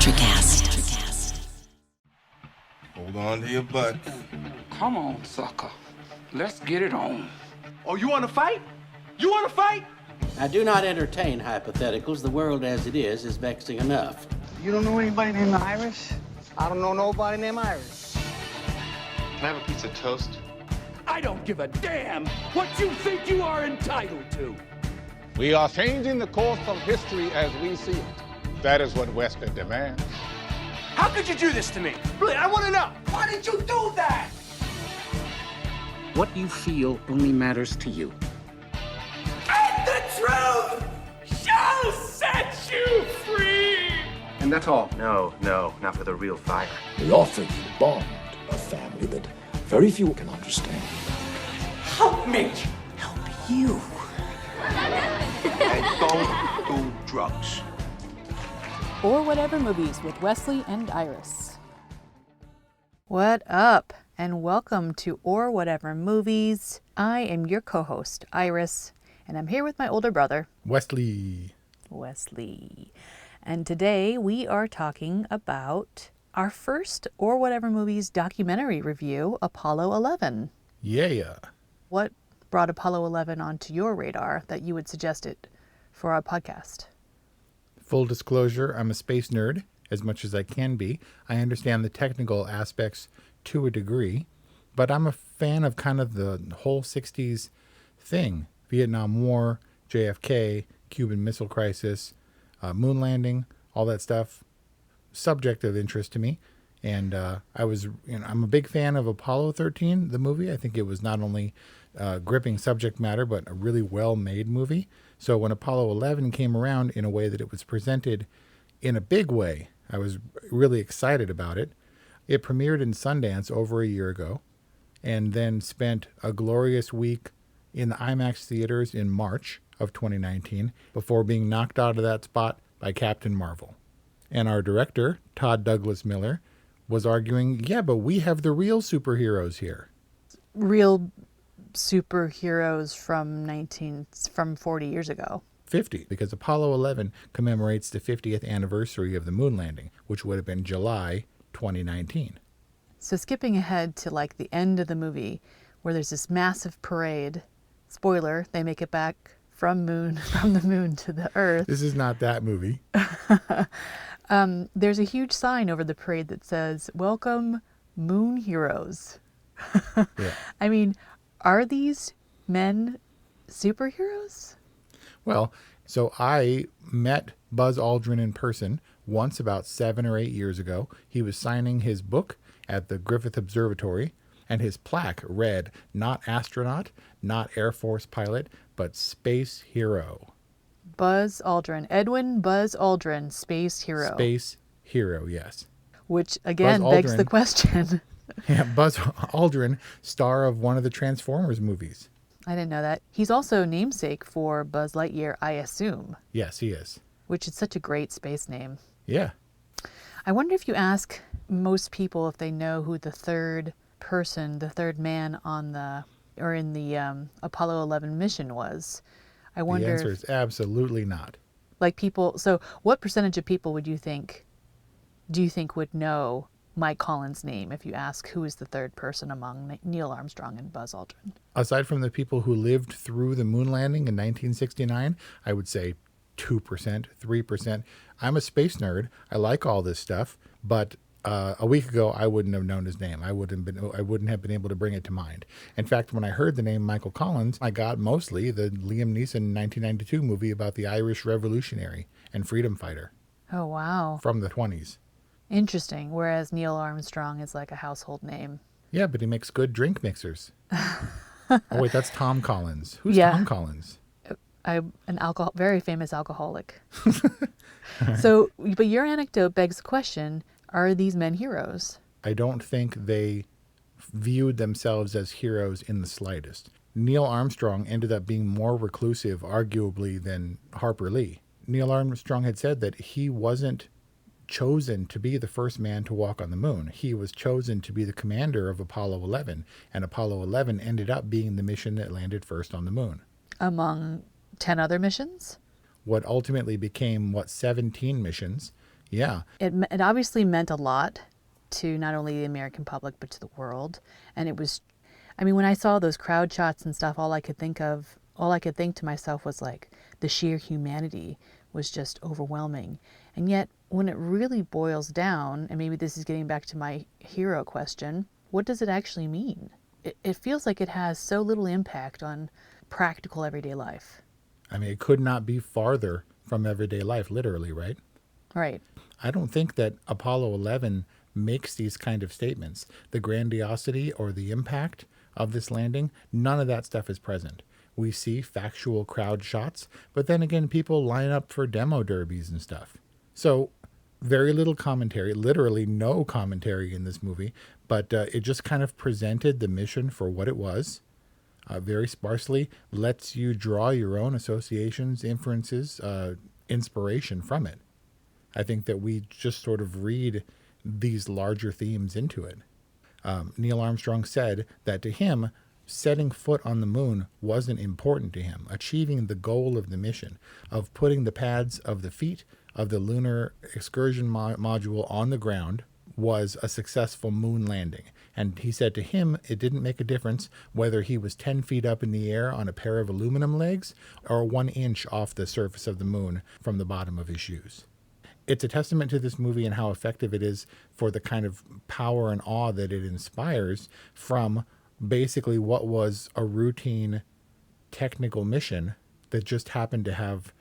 Electrocast. Hold on to your butt. Come on, sucker. Let's get it on. Oh, you want to fight? You want to fight? I do not entertain hypotheticals. The world as it is vexing enough. You don't know anybody named Iris? I don't know nobody named Iris. Can I have a piece of toast? I don't give a damn what you think you are entitled to. We are changing the course of history as we see it. That is what Western demands. How could you do this to me? Really, I want to know. Why did you do that? What you feel only matters to you. And the truth shall set you free. And that's all? No, not for the real fire. We offer you a bond, a family that very few can understand. Help me. Help you. And don't do drugs. Or Whatever Movies with Wesley and Iris. What up? And welcome to Or Whatever Movies. I am your co-host, Iris, and I'm here with my older brother, Wesley. And today we are talking about our first Or Whatever Movies documentary review, Apollo 11. Yeah. What brought Apollo 11 onto your radar that you would suggest it for our podcast? Full disclosure, I'm a space nerd, as much as I can be. I understand the technical aspects to a degree, but I'm a fan of kind of the whole 60s thing. Vietnam War, JFK, Cuban Missile Crisis, moon landing, all that stuff. Subject of interest to me. And I'm a big fan of Apollo 13, the movie. I think it was not only gripping subject matter, but a really well-made movie. So when Apollo 11 came around in a way that it was presented in a big way, I was really excited about it. It premiered in Sundance over a year ago and then spent a glorious week in the IMAX theaters in March of 2019 before being knocked out of that spot by Captain Marvel. And our director, Todd Douglas Miller, was arguing, yeah, but we have the real superheroes here. Real superheroes from 40 years ago. 50, because Apollo 11 commemorates the 50th anniversary of the moon landing, which would have been July 2019. So skipping ahead to like the end of the movie where there's this massive parade. Spoiler, they make it back from the moon to the earth. This is not that movie. There's a huge sign over the parade that says, "Welcome, Moon Heroes." Yeah. I mean, are these men superheroes? Well, so I met Buzz Aldrin in person once about 7 or 8 years ago. He was signing his book at the Griffith Observatory, and his plaque read, "Not astronaut, not Air Force pilot, but space hero." Buzz Aldrin. Edwin Buzz Aldrin, space hero. Space hero, yes. Which, again, begs the question. Yeah, Buzz Aldrin, star of one of the Transformers movies. I didn't know that. He's also namesake for Buzz Lightyear, I assume. Yes, he is. Which is such a great space name. Yeah. I wonder if you ask most people if they know who the third man in the Apollo 11 mission was. I wonder. The answer is absolutely not. So what percentage of people do you think would know Mike Collins' name if you ask who is the third person among Neil Armstrong and Buzz Aldrin? Aside from the people who lived through the moon landing in 1969, I would say 2%, 3%. I'm a space nerd. I like all this stuff, but a week ago I wouldn't have known his name. I wouldn't have been able to bring it to mind. In fact, when I heard the name Michael Collins, I got mostly the Liam Neeson 1992 movie about the Irish revolutionary and freedom fighter. Oh, wow. From the 20s. Interesting. Whereas Neil Armstrong is like a household name. Yeah, but he makes good drink mixers. Oh, wait, that's Tom Collins. Who's Tom Collins? Very famous alcoholic. So, but your anecdote begs the question, are these men heroes? I don't think they viewed themselves as heroes in the slightest. Neil Armstrong ended up being more reclusive, arguably, than Harper Lee. Neil Armstrong had said that he wasn't chosen to be the first man to walk on the moon. He was chosen to be the commander of Apollo 11, and Apollo 11 ended up being the mission that landed first on the moon. Among 10 other missions? What ultimately became, 17 missions Yeah. It obviously meant a lot to not only the American public, but to the world. And it was, I mean, when I saw those crowd shots and stuff, all I could think to myself was like the sheer humanity was just overwhelming. And yet, when it really boils down, and maybe this is getting back to my hero question, what does it actually mean? It feels like it has so little impact on practical everyday life. I mean, it could not be farther from everyday life, literally, right? Right. I don't think that Apollo 11 makes these kind of statements. The grandiosity or the impact of this landing, none of that stuff is present. We see factual crowd shots, but then again, people line up for demo derbies and stuff. So very little commentary, literally no commentary in this movie, but it just kind of presented the mission for what it was. Very sparsely, lets you draw your own associations, inferences, inspiration from it. I think that we just sort of read these larger themes into it. Neil Armstrong said that to him, setting foot on the moon wasn't important to him. Achieving the goal of the mission, of putting the pads of the feet of the lunar excursion module on the ground, was a successful moon landing. And he said to him, it didn't make a difference whether he was 10 feet up in the air on a pair of aluminum legs or 1 inch off the surface of the moon from the bottom of his shoes. It's a testament to this movie and how effective it is for the kind of power and awe that it inspires from basically what was a routine technical mission that just happened to have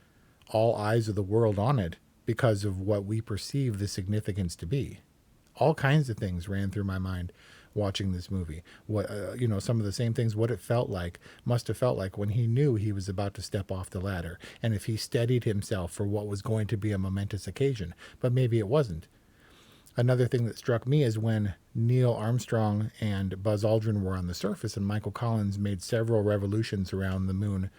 all eyes of the world on it because of what we perceive the significance to be. All kinds of things ran through my mind watching this movie. What some of the same things, what it must have felt like when he knew he was about to step off the ladder, and if he steadied himself for what was going to be a momentous occasion, but maybe it wasn't. Another thing that struck me is when Neil Armstrong and Buzz Aldrin were on the surface and Michael Collins made several revolutions around the moon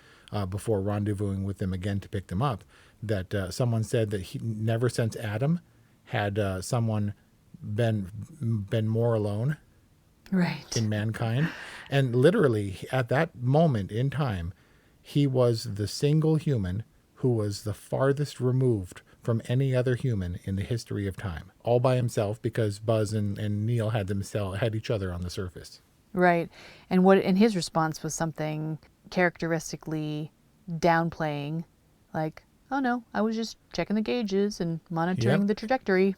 before rendezvousing with them again to pick them up, that someone said that he never since Adam had someone been more alone, right, in mankind. And literally at that moment in time, he was the single human who was the farthest removed from any other human in the history of time, all by himself, because Buzz and Neil had each other on the surface. Right. And his response was something characteristically downplaying, like, oh no, I was just checking the gauges and monitoring the trajectory.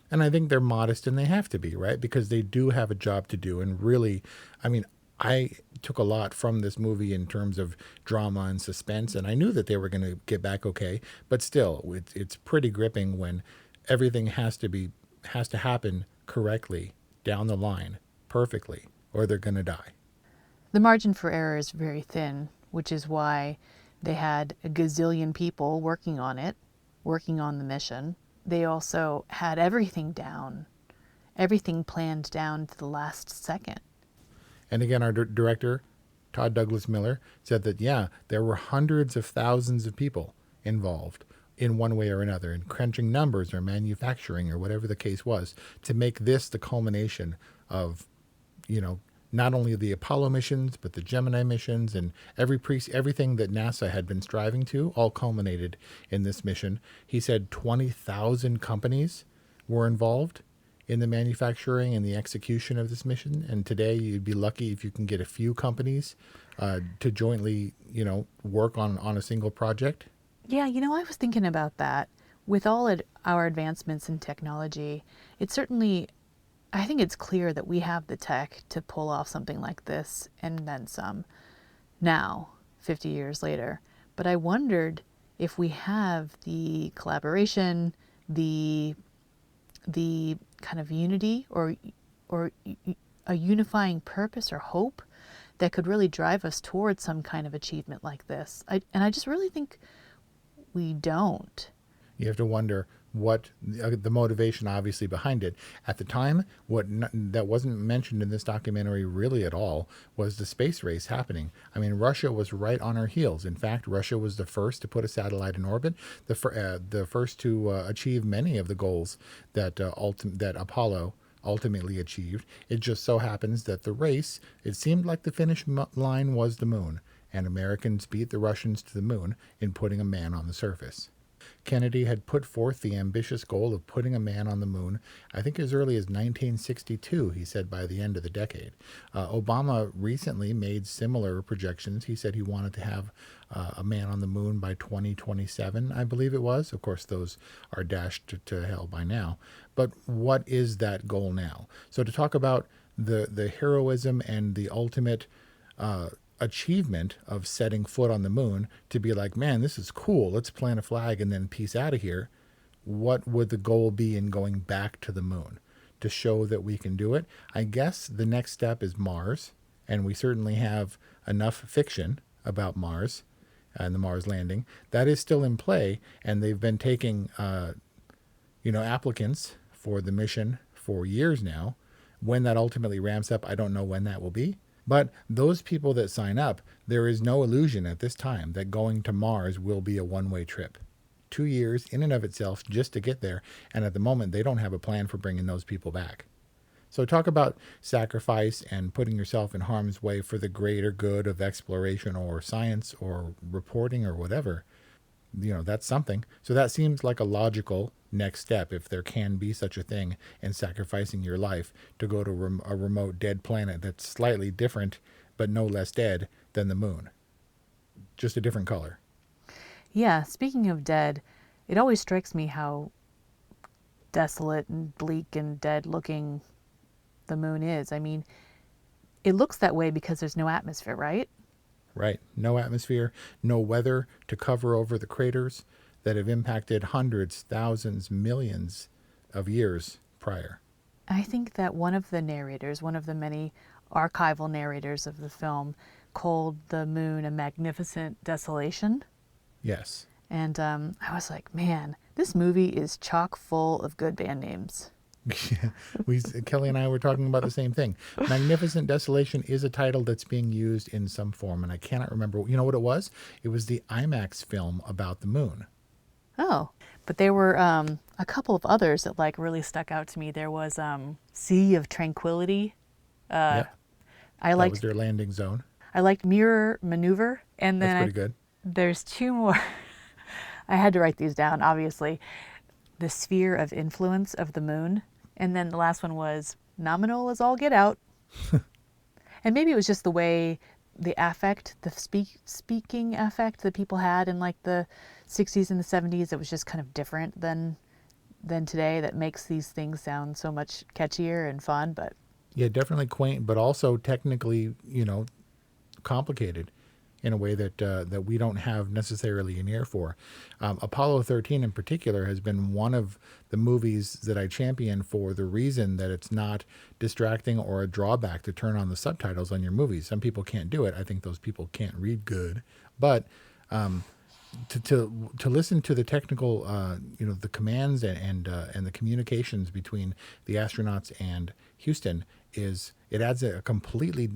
And I think they're modest, and they have to be, right? Because they do have a job to do. And really, I mean, I took a lot from this movie in terms of drama and suspense, and I knew that they were going to get back okay. But still, it's pretty gripping when everything has to happen correctly down the line, perfectly, or they're going to die. The margin for error is very thin, which is why they had a gazillion people working on the mission. They also had everything planned down to the last second. And again, our director, Todd Douglas Miller, said that, there were hundreds of thousands of people involved in one way or another, in crunching numbers or manufacturing or whatever the case was, to make this the culmination of, not only the Apollo missions, but the Gemini missions and everything that NASA had been striving to, all culminated in this mission. He said 20,000 companies were involved in the manufacturing and the execution of this mission. And today you'd be lucky if you can get a few companies to jointly, work on a single project. Yeah, I was thinking about that. With all our advancements in technology, I think it's clear that we have the tech to pull off something like this and then some now, 50 years later. But I wondered if we have the collaboration, the kind of unity or a unifying purpose or hope that could really drive us towards some kind of achievement like this. I just really think we don't. You have to wonder what the motivation obviously behind it. At the time, that wasn't mentioned in this documentary really at all was the space race happening. I mean, Russia was right on our heels. In fact, Russia was the first to put a satellite in orbit, the first to achieve many of the goals that Apollo ultimately achieved. It just so happens that the race, it seemed like the finish line was the moon, and Americans beat the Russians to the moon in putting a man on the surface. Kennedy had put forth the ambitious goal of putting a man on the moon, I think as early as 1962, he said, by the end of the decade. Obama recently made similar projections. He said he wanted to have a man on the moon by 2027, I believe it was. Of course, those are dashed to hell by now. But what is that goal now? So to talk about the heroism and the ultimate achievement of setting foot on the moon, to be like, man, this is cool, let's plant a flag and then peace out of here. What would the goal be in going back to the moon to show that we can do it? I guess the next step is Mars, and we certainly have enough fiction about Mars and the Mars landing. That is still in play, and they've been taking applicants for the mission for years now. When that ultimately ramps up, I don't know when that will be. But those people that sign up, there is no illusion at this time that going to Mars will be a one-way trip. 2 years in and of itself just to get there, and at the moment they don't have a plan for bringing those people back. So talk about sacrifice and putting yourself in harm's way for the greater good of exploration or science or reporting or whatever. That's something. So that seems like a logical next step, if there can be such a thing, in sacrificing your life to go to a remote dead planet that's slightly different but no less dead than the moon. Just a different color. Yeah, speaking of dead, it always strikes me how desolate and bleak and dead looking the moon is. I mean, it looks that way because there's no atmosphere, right? Right. No atmosphere, no weather to cover over the craters that have impacted hundreds, thousands, millions of years prior. I think that one of the narrators, one of the many archival narrators of the film, called the moon a magnificent desolation. Yes. And I was like, man, this movie is chock full of good band names. Kelly and I were talking about the same thing. Magnificent Desolation is a title that's being used in some form, and I cannot remember. You know what it was? It was the IMAX film about the moon. Oh, but there were a couple of others that really stuck out to me. There was Sea of Tranquility. Yeah, that was their landing zone. I liked Mirror Maneuver, and then that's pretty good. There's two more. I had to write these down, obviously. The Sphere of Influence of the Moon. And then the last one was Nominal as All Get Out. And maybe it was just the way the affect, the speaking affect that people had in the 60s and the 70s. It was just kind of different than today, that makes these things sound so much catchier and fun. But yeah, definitely quaint, but also technically, complicated in a way that we don't have necessarily an ear for. Apollo 13 in particular has been one of the movies that I champion for the reason that it's not distracting or a drawback to turn on the subtitles on your movies. Some people can't do it. I think those people can't read good. But to listen to the technical, the commands and the communications between the astronauts and Houston, it adds a completely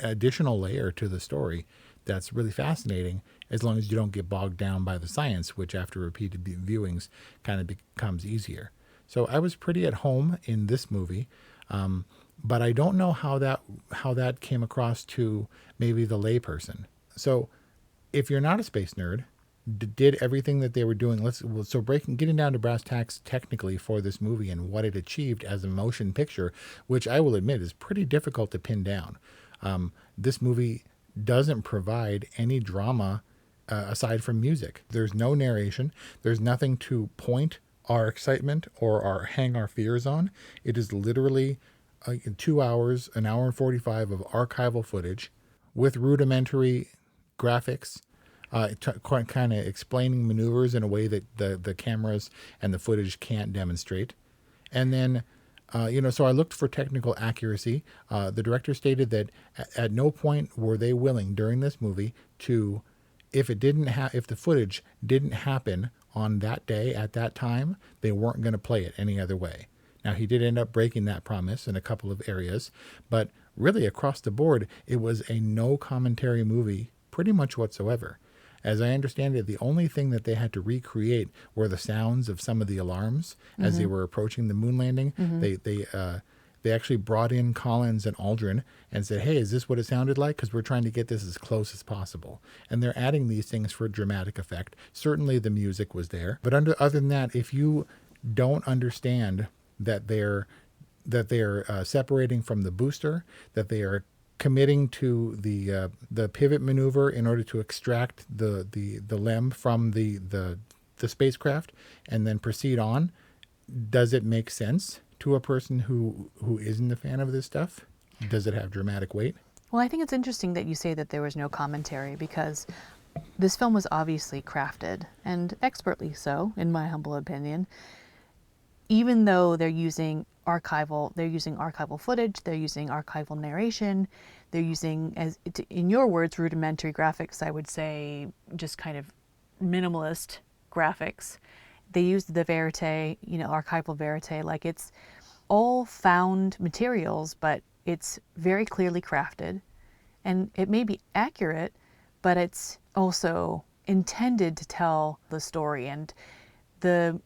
additional layer to the story that's really fascinating, as long as you don't get bogged down by the science, which after repeated viewings kind of becomes easier. So I was pretty at home in this movie, but I don't know how that came across to maybe the layperson. So if you're not a space nerd, did everything that they were doing, getting down to brass tacks technically for this movie and what it achieved as a motion picture, which I will admit is pretty difficult to pin down. This movie doesn't provide any drama aside from music. There's no narration. There's nothing to point our excitement or hang our fears on. It is literally 2 hours, an hour and 45 of archival footage with rudimentary graphics, kind of explaining maneuvers in a way that the cameras and the footage can't demonstrate. And then so I looked for technical accuracy. The director stated that at no point were they willing during this movie to, if the footage didn't happen on that day at that time, they weren't going to play it any other way. Now, he did end up breaking that promise in a couple of areas, but really across the board, it was a no commentary movie pretty much whatsoever. As I understand it, the only thing that they had to recreate were the sounds of some of the alarms as they were approaching the moon landing. They actually brought in Collins and Aldrin and said, hey, is this what it sounded like? Because we're trying to get this as close as possible. And they're adding these things for dramatic effect. Certainly the music was there. But other than that, if you don't understand that they're separating from the booster, that they are committing to the pivot maneuver in order to extract the LEM from the spacecraft and then proceed on, does it make sense to a person who isn't a fan of this stuff? Does it have dramatic weight? Well, I think it's interesting that you say that there was no commentary, because this film was obviously crafted, and expertly so, in my humble opinion. Even though they're using archival footage, they're using archival narration, they're using, as in your words, rudimentary graphics, I would say just kind of minimalist graphics. They used the verite, archival verite, like it's all found materials, but it's very clearly crafted, and it may be accurate, but it's also intended to tell the story. And the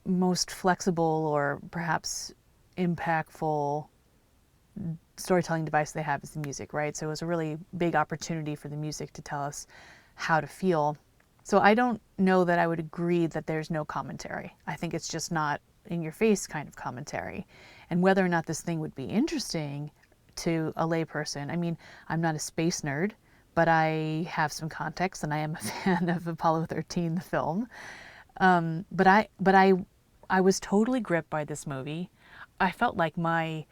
most flexible or perhaps impactful storytelling device they have is the music, right? So it was a really big opportunity for the music to tell us how to feel. So I don't know that I would agree that there's no commentary. I think it's just not in your face kind of commentary. And whether or not this thing would be interesting to a layperson, I mean, I'm not a space nerd, but I have some context, and I am a fan of Apollo 13, the film. But I was totally gripped by this movie. I felt like my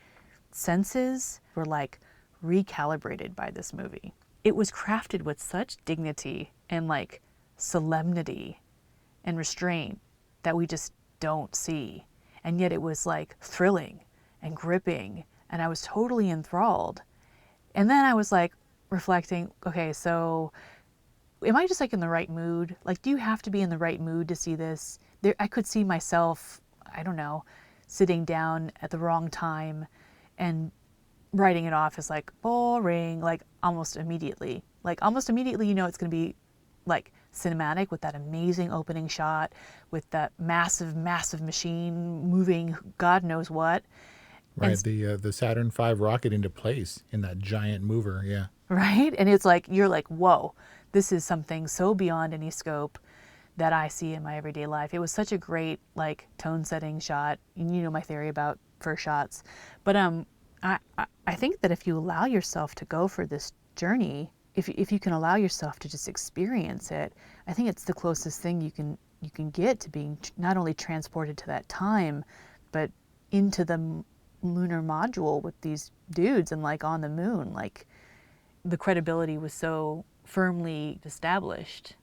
senses were like recalibrated by this movie. It was crafted with such dignity and like solemnity and restraint that we just don't see. And yet it was like thrilling and gripping, and I was totally enthralled. And then I was like reflecting, okay, so am I just like in the right mood? Like, do you have to be in the right mood to see this? I could see myself, I don't know, sitting down at the wrong time and writing it off as like boring, like almost immediately. Like almost immediately, it's going to be like cinematic with that amazing opening shot, with that massive, massive machine moving God knows what. Right, the Saturn V rocket into place in that giant mover, yeah. Right? And it's like, you're like, whoa, this is something so beyond any scope that I see in my everyday life. It was such a great like tone setting shot. You know my theory about first shots. But I think that if you allow yourself to go for this journey, if you can allow yourself to just experience it, I think it's the closest thing you can get to being not only transported to that time, but into the lunar module with these dudes and like on the moon. Like the credibility was so firmly established.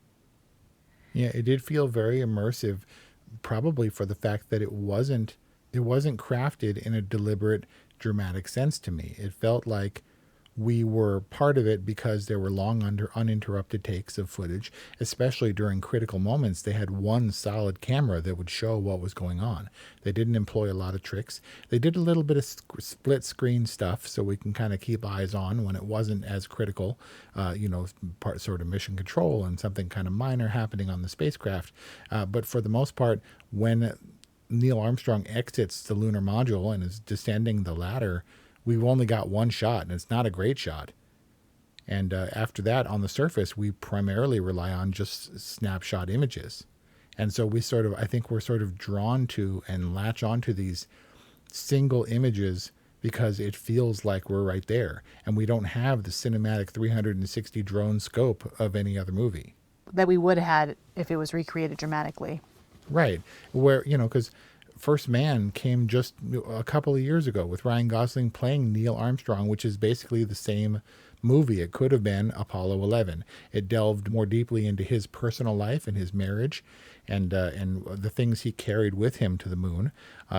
Yeah, it did feel very immersive, probably for the fact that it wasn't crafted in a deliberate, dramatic sense to me. It felt like we were part of it because there were long uninterrupted takes of footage, especially during critical moments. They had one solid camera that would show what was going on. They didn't employ a lot of tricks. They did a little bit of split screen stuff so we can kind of keep eyes on when it wasn't as critical, part sort of mission control and something kind of minor happening on the spacecraft. But for the most part, when Neil Armstrong exits the lunar module and is descending the ladder, we've only got one shot, and it's not a great shot. And after that, on the surface, we primarily rely on just snapshot images. And so I think we're sort of drawn to and latch onto these single images because it feels like we're right there. And we don't have the cinematic 360 drone scope of any other movie. That we would have had if it was recreated dramatically. Right. Where, because First Man came just a couple of years ago with Ryan Gosling playing Neil Armstrong, which is basically the same movie. It could have been Apollo 11. It delved more deeply into his personal life and his marriage and the things he carried with him to the moon.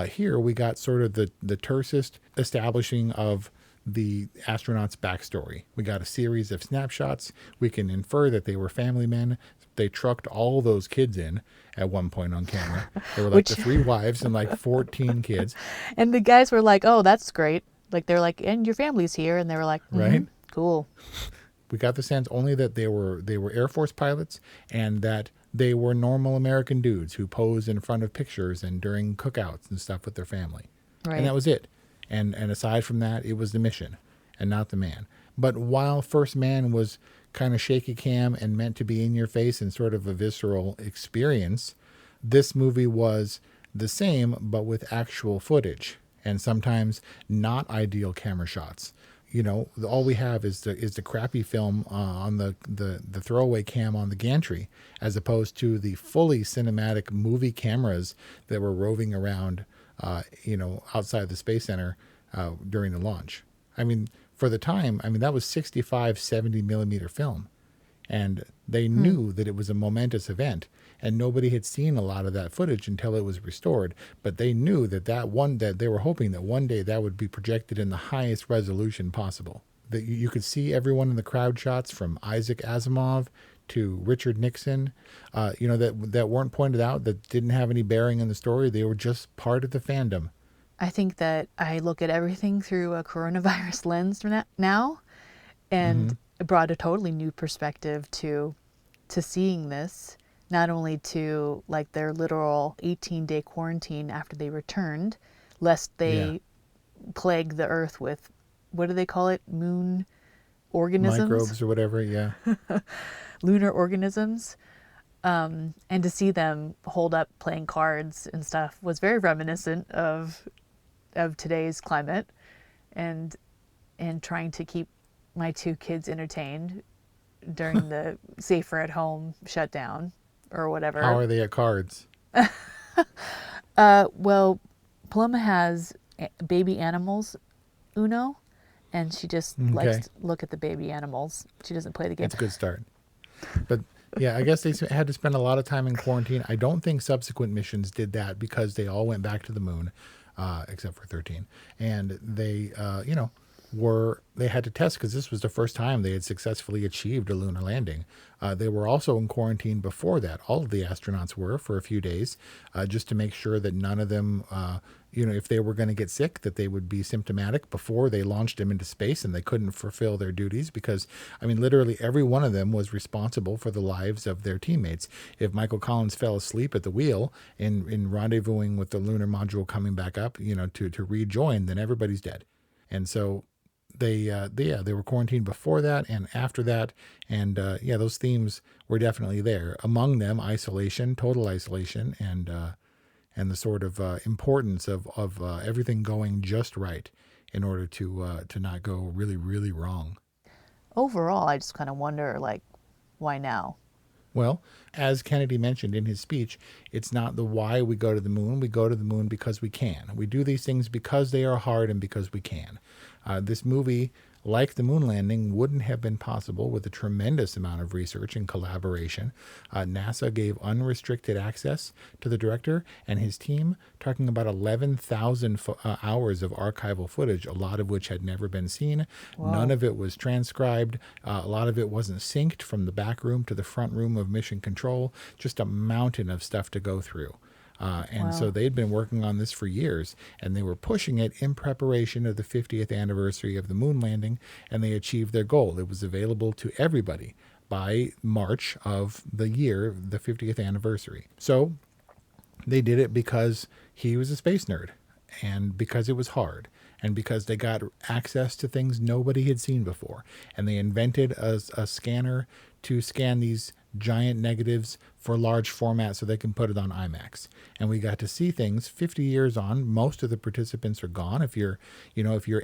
Here we got sort of the tersest establishing of the astronauts' backstory. We got a series of snapshots. We can infer that they were family men. They trucked all those kids in at one point on camera. They were like the 3 wives and like 14 kids. And the guys were like, oh, that's great. Like, they're like, and your family's here. And they were like, right, cool. We got the sense only that they were Air Force pilots and that they were normal American dudes who posed in front of pictures and during cookouts and stuff with their family. Right. And that was it. And aside from that, it was the mission and not the man. But while First Man was kind of shaky cam and meant to be in your face and sort of a visceral experience, this movie was the same, but with actual footage and sometimes not ideal camera shots. You know, all we have is the crappy film on the throwaway cam on the gantry, as opposed to the fully cinematic movie cameras that were roving around, outside the Space Center during the launch. I mean, for the time, that was 65, 70 millimeter film. And they knew that it was a momentous event, and nobody had seen a lot of that footage until it was restored. But they knew that they were hoping that one day that would be projected in the highest resolution possible. That you could see everyone in the crowd shots, from Isaac Asimov to Richard Nixon, that weren't pointed out, that didn't have any bearing in the story. They were just part of the fandom. I think that I look at everything through a coronavirus lens now, and it brought a totally new perspective to seeing this, not only to like their literal 18-day quarantine after they returned, lest they plague the earth with, what do they call it? Moon organisms? Microbes or whatever, yeah. Lunar organisms. And to see them hold up playing cards and stuff was very reminiscent of today's climate, and trying to keep my two kids entertained during the safer at home shutdown or whatever. How are they at cards? Well, Paloma has baby animals Uno, and she just likes to look at the baby animals. She doesn't play the game. It's a good start. But yeah, I guess they had to spend a lot of time in quarantine. I don't think subsequent missions did that, because they all went back to the moon, except for 13. And they, they had to test, because this was the first time they had successfully achieved a lunar landing. They were also in quarantine before that. All of the astronauts were, for a few days, just to make sure that none of them, if they were going to get sick, that they would be symptomatic before they launched them into space, and they couldn't fulfill their duties, because, literally every one of them was responsible for the lives of their teammates. If Michael Collins fell asleep at the wheel in rendezvousing with the lunar module coming back up, to rejoin, then everybody's dead. And so they were quarantined before that and after that, and those themes were definitely there. Among them, isolation, total isolation, and the sort of importance of everything going just right in order to not go really, really wrong. Overall, I just kind of wonder, why now? Well, as Kennedy mentioned in his speech, it's not the why we go to the moon. We go to the moon because we can. We do these things because they are hard and because we can. This movie, like the moon landing, wouldn't have been possible with a tremendous amount of research and collaboration. NASA gave unrestricted access to the director and his team, talking about 11,000 hours of archival footage, a lot of which had never been seen. Wow. None of it was transcribed. A lot of it wasn't synced from the back room to the front room of Mission Control. Just a mountain of stuff to go through. So they'd been working on this for years, and they were pushing it in preparation of the 50th anniversary of the moon landing, and they achieved their goal. It was available to everybody by March of the year, the 50th anniversary. So they did it because he was a space nerd, and because it was hard, and because they got access to things nobody had seen before. And they invented a scanner to scan these giant negatives for large format so they can put it on IMAX. And we got to see things 50 years on. Most of the participants are gone. If you're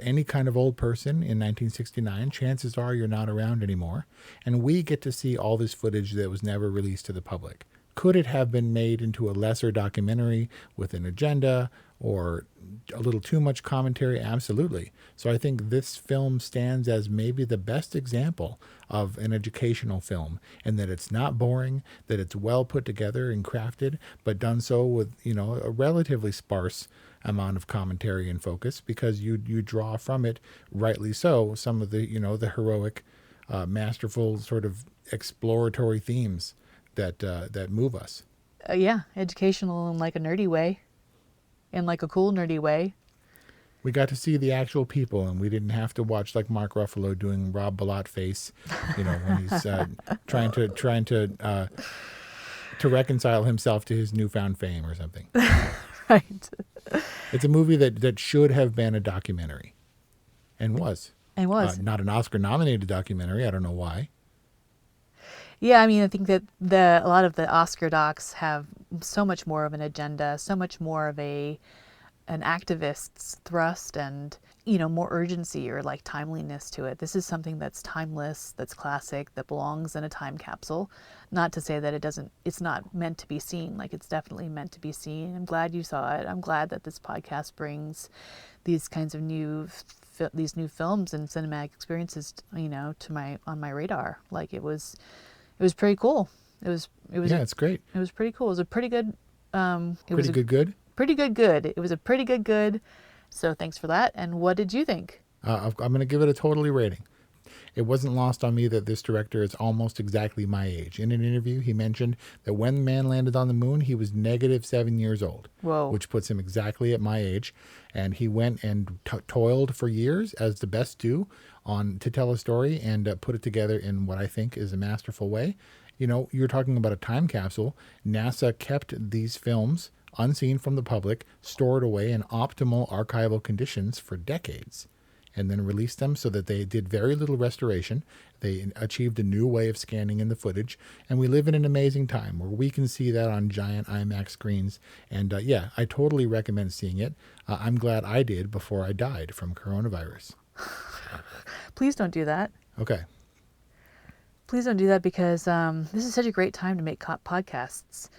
any kind of old person in 1969, chances are you're not around anymore. And we get to see all this footage that was never released to the public. Could it have been made into a lesser documentary with an agenda or a little too much commentary? Absolutely. So I think this film stands as maybe the best example of an educational film, and that it's not boring, that it's well put together and crafted, but done so with, a relatively sparse amount of commentary and focus, because you draw from it, rightly so, some of the, the heroic, masterful sort of exploratory themes that move us. Educational in like a nerdy way, in like a cool nerdy way. We got to see the actual people, and we didn't have to watch like Mark Ruffalo doing Rob Ballot face, when he's trying to reconcile himself to his newfound fame or something. Right. It's a movie that should have been a documentary, and was. And was. Not an Oscar-nominated documentary. I don't know why. Yeah, I mean, I think that a lot of the Oscar docs have so much more of an agenda, so much more of an activist's thrust, and more urgency or like timeliness to it. This is something that's timeless, that's classic, that belongs in a time capsule. Not to say that it's not meant to be seen. Like, it's definitely meant to be seen. I'm glad you saw it. I'm glad that this podcast brings these kinds of these new films and cinematic experiences, on my radar. Like, it was pretty cool. Yeah, it's great. It was pretty cool. It was a pretty good. Pretty good. It was a pretty good. So thanks for that. And what did you think? I'm going to give it a totally rating. It wasn't lost on me that this director is almost exactly my age. In an interview, he mentioned that when the man landed on the moon, he was -7 years old. Whoa. Which puts him exactly at my age. And he went and toiled for years, as the best do, to tell a story and put it together in what I think is a masterful way. You're talking about a time capsule. NASA kept these films unseen from the public, stored away in optimal archival conditions for decades, and then released them so that they did very little restoration. They achieved a new way of scanning in the footage, and we live in an amazing time where we can see that on giant IMAX screens. And I totally recommend seeing it. I'm glad I did before I died from coronavirus. Please don't do that. Okay. Please don't do that, because this is such a great time to make podcasts.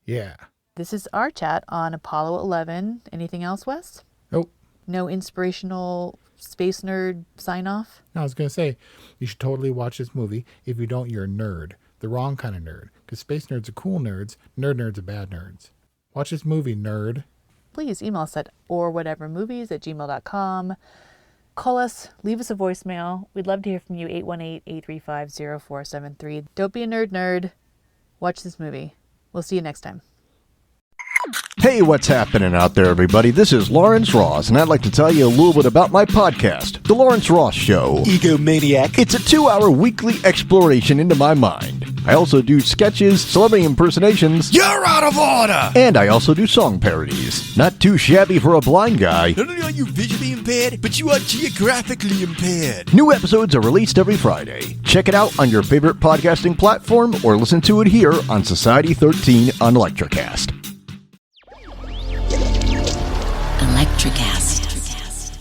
Yeah. This is our chat on Apollo 11. Anything else, Wes? Nope. No inspirational space nerd sign off? No, I was going to say, you should totally watch this movie. If you don't, you're a nerd. The wrong kind of nerd. Because space nerds are cool nerds. Nerds are bad nerds. Watch this movie, nerd. Please email us at orwhatevermovies@gmail.com. Call us. Leave us a voicemail. We'd love to hear from you. 818-835-0473. Don't be a nerd. Watch this movie. We'll see you next time. Hey, what's happening out there, everybody? This is Lawrence Ross, and I'd like to tell you a little bit about my podcast, The Lawrence Ross Show. Egomaniac. It's a 2-hour weekly exploration into my mind. I also do sketches, celebrity impersonations. You're out of order! And I also do song parodies. Not too shabby for a blind guy. Not only are you visually impaired, but you are geographically impaired. New episodes are released every Friday. Check it out on your favorite podcasting platform, or listen to it here on Society 13 on Electrocast. Electrocast.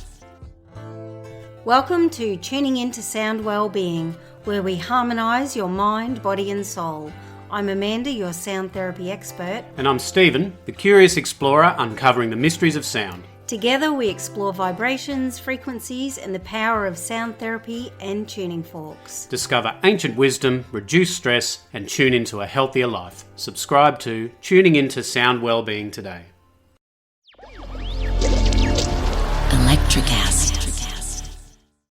Welcome to Tuning Into Sound Wellbeing, where we harmonise your mind, body and soul. I'm Amanda, your sound therapy expert. And I'm Stephen, the curious explorer uncovering the mysteries of sound. Together we explore vibrations, frequencies and the power of sound therapy and tuning forks. Discover ancient wisdom, reduce stress and tune into a healthier life. Subscribe to Tuning Into Sound Wellbeing today. Electrocast.